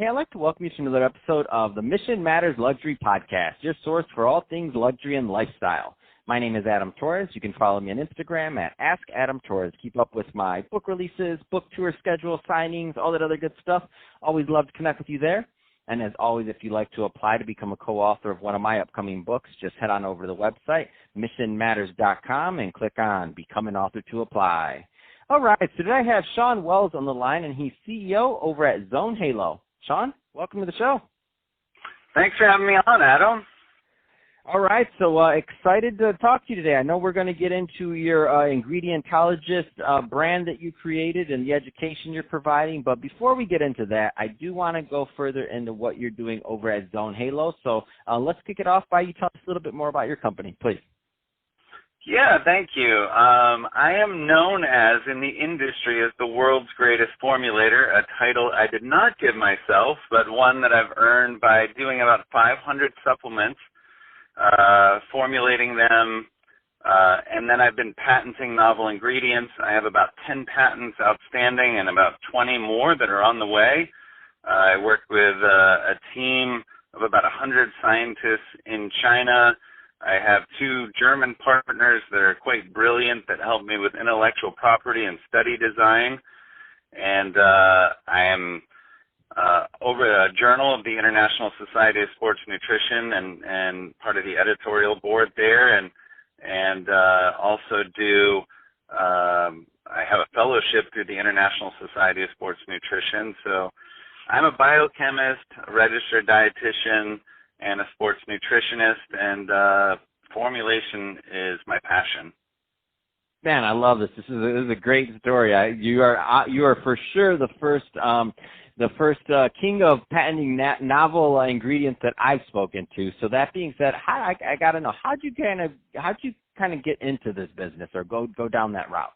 Hey, I'd like to welcome you to another episode of the Mission Matters Luxury Podcast, your source for all things luxury and lifestyle. My name is Adam Torres. You can follow me on Instagram at AskAdamTorres. Keep up with my book releases, book tour schedule, signings, all that other good stuff. Always love to connect with you there. And as always, if you'd like to apply to become a co-author of one of my upcoming books, just head on over to the website, missionmatters.com, and click on Become an Author to apply. All right, so today I have Shawn Wells on the line, and he's CEO over at 𝐦𝐨𝐫𝐞. Shawn, welcome to the show. Thanks for having me on, Adam. All right, so excited to talk to you today. I know we're going to get into your ingredientologist brand that you created and the education you're providing, but before we get into that, I do want to go further into what you're doing over at 𝐦𝐨𝐫𝐞. So let's kick it off by you telling us a little bit more about your company, please. Yeah, thank you. I am known as, in the industry, as the world's greatest formulator, a title I did not give myself, but one that I've earned by doing about 500 supplements, formulating them, and then I've been patenting novel ingredients. I have about 10 patents outstanding and about 20 more that are on the way. I work with a team of about 100 scientists in China. I have 2 German partners that are quite brilliant that help me with intellectual property and study design. And I am over a journal of the International Society of Sports Nutrition and part of the editorial board there. And also I have a fellowship through the International Society of Sports Nutrition. So I'm a biochemist, a registered dietitian, and a sports nutritionist, and formulation is my passion. Man, I love this. This is a great story. You are for sure the first king of patenting novel ingredients that I've spoken to. So that being said, I got to know, how'd you kind of get into this business or go down that route?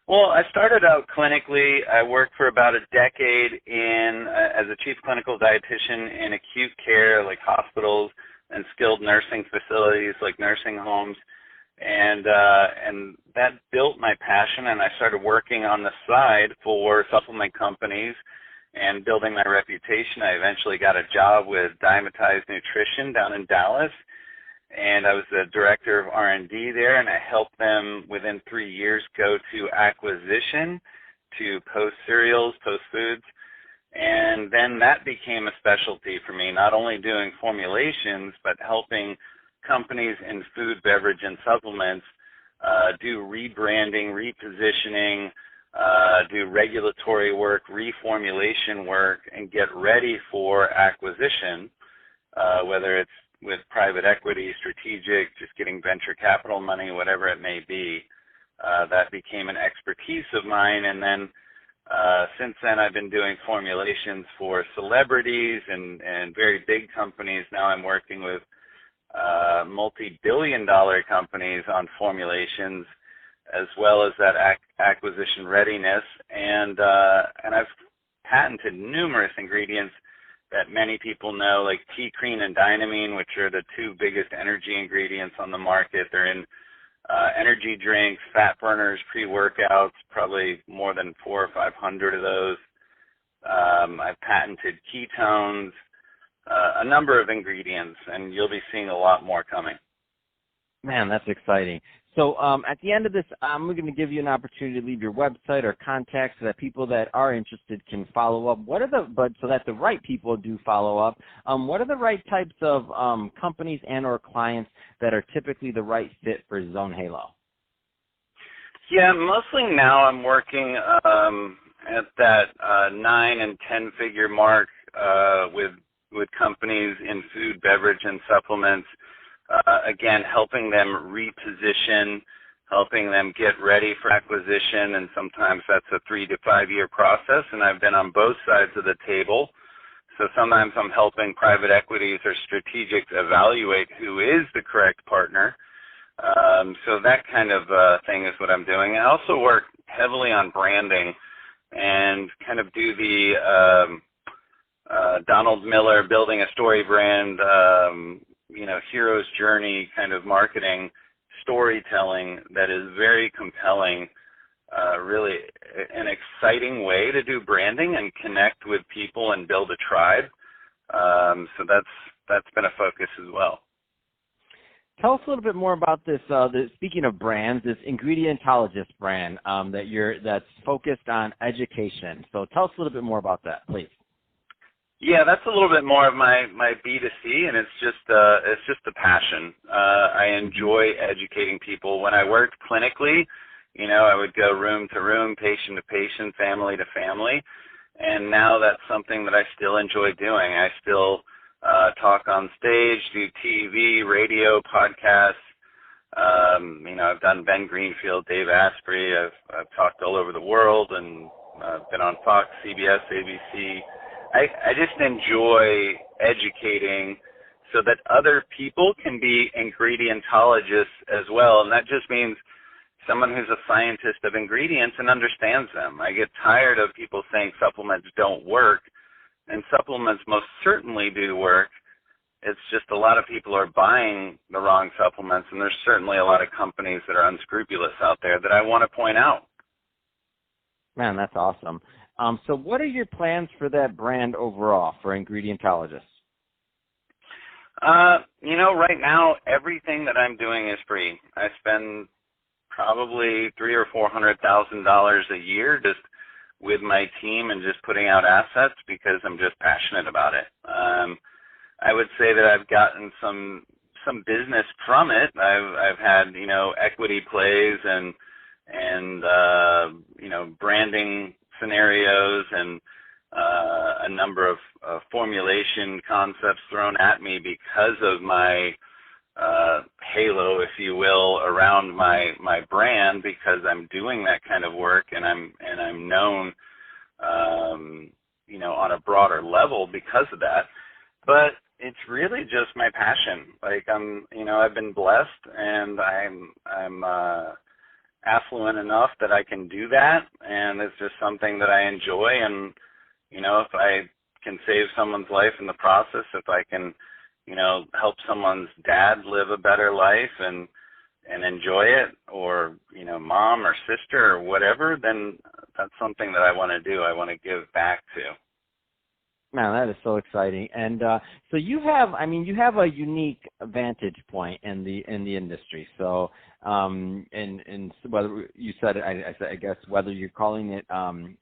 Well, I started out clinically. I worked for about a decade as a chief clinical dietitian in acute care, like hospitals and skilled nursing facilities, like nursing homes, and that built my passion. And I started working on the side for supplement companies and building my reputation. I eventually got a job with 𝐦𝐨𝐫𝐞 Nutrition down in Dallas. And I was the director of R&D there, and I helped them within 3 years go to acquisition to Post Cereals, Post Foods. And then that became a specialty for me, not only doing formulations, but helping companies in food, beverage, and supplements do rebranding, repositioning, do regulatory work, reformulation work, and get ready for acquisition, whether it's with private equity, strategic, just getting venture capital money, whatever it may be. That became an expertise of mine. And then since then, I've been doing formulations for celebrities and very big companies. Now I'm working with multi-billion-dollar companies on formulations, as well as that acquisition readiness. And I've patented numerous ingredients that many people know, like T-cream and dynamine, which are the 2 biggest energy ingredients on the market. They're in energy drinks, fat burners, pre-workouts, probably more than 400 or 500 of those. I've patented ketones, a number of ingredients, and you'll be seeing a lot more coming. Man, that's exciting. So at the end of this, I'm going to give you an opportunity to leave your website or contact so that people that are interested can follow up. So that the right people do follow up, what are the right types of companies and or clients that are typically the right fit for 𝐦𝐨𝐫𝐞? Yeah, mostly now I'm working at that 9 and 10 figure mark with companies in food, beverage, and supplements. Again, helping them reposition, helping them get ready for acquisition, and sometimes that's a 3 to 5 year process, and I've been on both sides of the table. So sometimes I'm helping private equities or strategics evaluate who is the correct partner. So that kind of thing is what I'm doing. I also work heavily on branding and kind of do the Donald Miller building a story brand, hero's journey kind of marketing storytelling that is very compelling really an exciting way to do branding and connect with people and build a tribe. So that's been a focus as well. Tell us a little bit more about this. Speaking of brands, this Ingredientologist brand that's focused on education. So tell us a little bit more about that, please. Yeah, that's a little bit more of my B2C, and it's just a passion. I enjoy educating people. When I worked clinically, I would go room to room, patient to patient, family to family, and now that's something that I still enjoy doing. I still talk on stage, do TV, radio, podcasts. I've done Ben Greenfield, Dave Asprey. I've talked all over the world, and been on Fox, CBS, ABC. I just enjoy educating so that other people can be ingredientologists as well, and that just means someone who's a scientist of ingredients and understands them. I get tired of people saying supplements don't work, and supplements most certainly do work. It's just a lot of people are buying the wrong supplements, and there's certainly a lot of companies that are unscrupulous out there that I want to point out. Man, that's awesome. So what are your plans for that brand overall for Ingredientologists? Right now, everything that I'm doing is free. I spend probably $300,000 or $400,000 a year just with my team and just putting out assets because I'm just passionate about it. I would say that I've gotten some business from it. I've had equity plays and branding scenarios and a number of formulation concepts thrown at me because of my halo, if you will, around my brand, because I'm doing that kind of work and I'm known on a broader level because of that. But it's really just my passion. Like I've been blessed, and I'm affluent enough that I can do that, and it's just something that I enjoy. And if I can save someone's life in the process, if I can help someone's dad live a better life and enjoy it, or mom or sister or whatever, then that's something that I want to do. I want to give back to. Man, that is so exciting. And so you have a unique vantage point in the industry. So, and whether you said, I guess whether you're calling it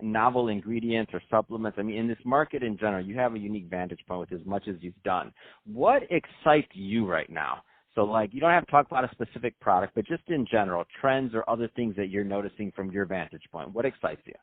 novel ingredients or supplements, in this market in general, you have a unique vantage point with as much as you've done. What excites you right now? So, you don't have to talk about a specific product, but just in general, trends or other things that you're noticing from your vantage point. What excites you?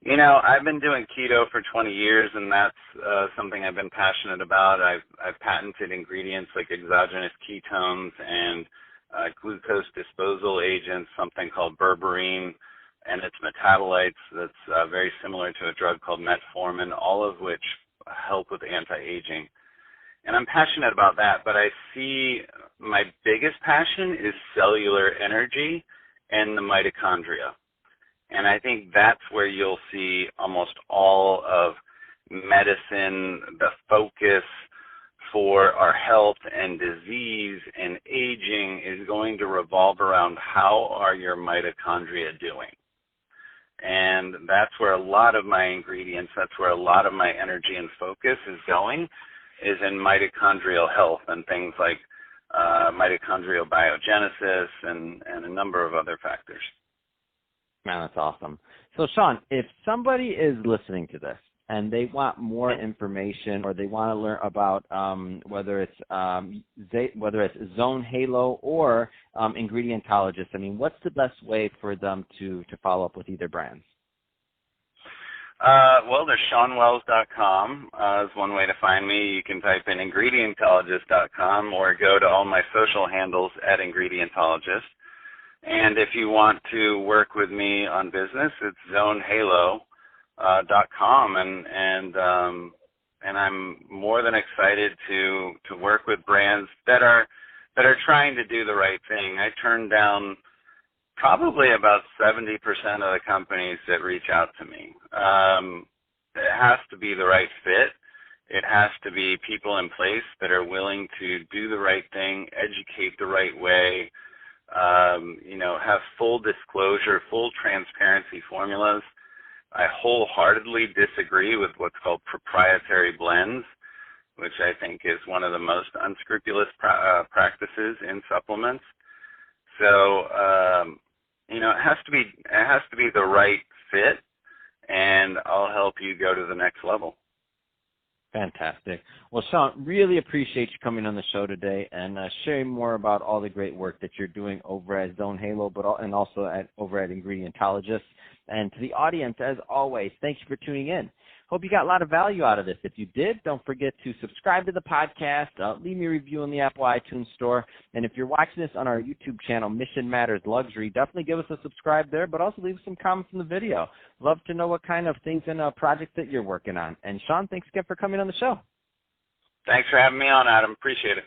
I've been doing keto for 20 years, and that's something I've been passionate about. I've patented ingredients like exogenous ketones and glucose disposal agents, something called berberine, and its metabolites that's very similar to a drug called metformin, all of which help with anti-aging. And I'm passionate about that, but I see my biggest passion is cellular energy and the mitochondria. And I think that's where you'll see almost all of medicine, the focus for our health and disease and aging is going to revolve around how are your mitochondria doing. And that's where a lot of my ingredients, that's where a lot of my energy and focus is going, is in mitochondrial health and things like mitochondrial biogenesis and a number of other factors. Man, that's awesome. So, Shawn, if somebody is listening to this and they want more information or they want to learn about whether it's Zone Halo or Ingredientologist, what's the best way for them to follow up with either brands? Well, there's ShawnWells.com is one way to find me. You can type in Ingredientologist.com or go to all my social handles at Ingredientologist. And if you want to work with me on business, it's zonehalo.com, and I'm more than excited to work with brands that are trying to do the right thing. I turn down probably about 70% of the companies that reach out to me. It has to be the right fit. It has to be people in place that are willing to do the right thing, educate the right way, have full disclosure, full transparency formulas. I wholeheartedly disagree with what's called proprietary blends, which I think is one of the most unscrupulous practices in supplements. So, it has to be the right fit, and I'll help you go to the next level. Fantastic. Well, Shawn, really appreciate you coming on the show today and sharing more about all the great work that you're doing over at Zone Halo, and also over at Ingredientologist. And to the audience, as always, thank you for tuning in. Hope you got a lot of value out of this. If you did, don't forget to subscribe to the podcast, leave me a review on the Apple iTunes Store, and if you're watching this on our YouTube channel, Mission Matters Luxury, definitely give us a subscribe there, but also leave some comments in the video. Love to know what kind of things and projects that you're working on. And Shawn, thanks again for coming on the show. Thanks for having me on, Adam. Appreciate it.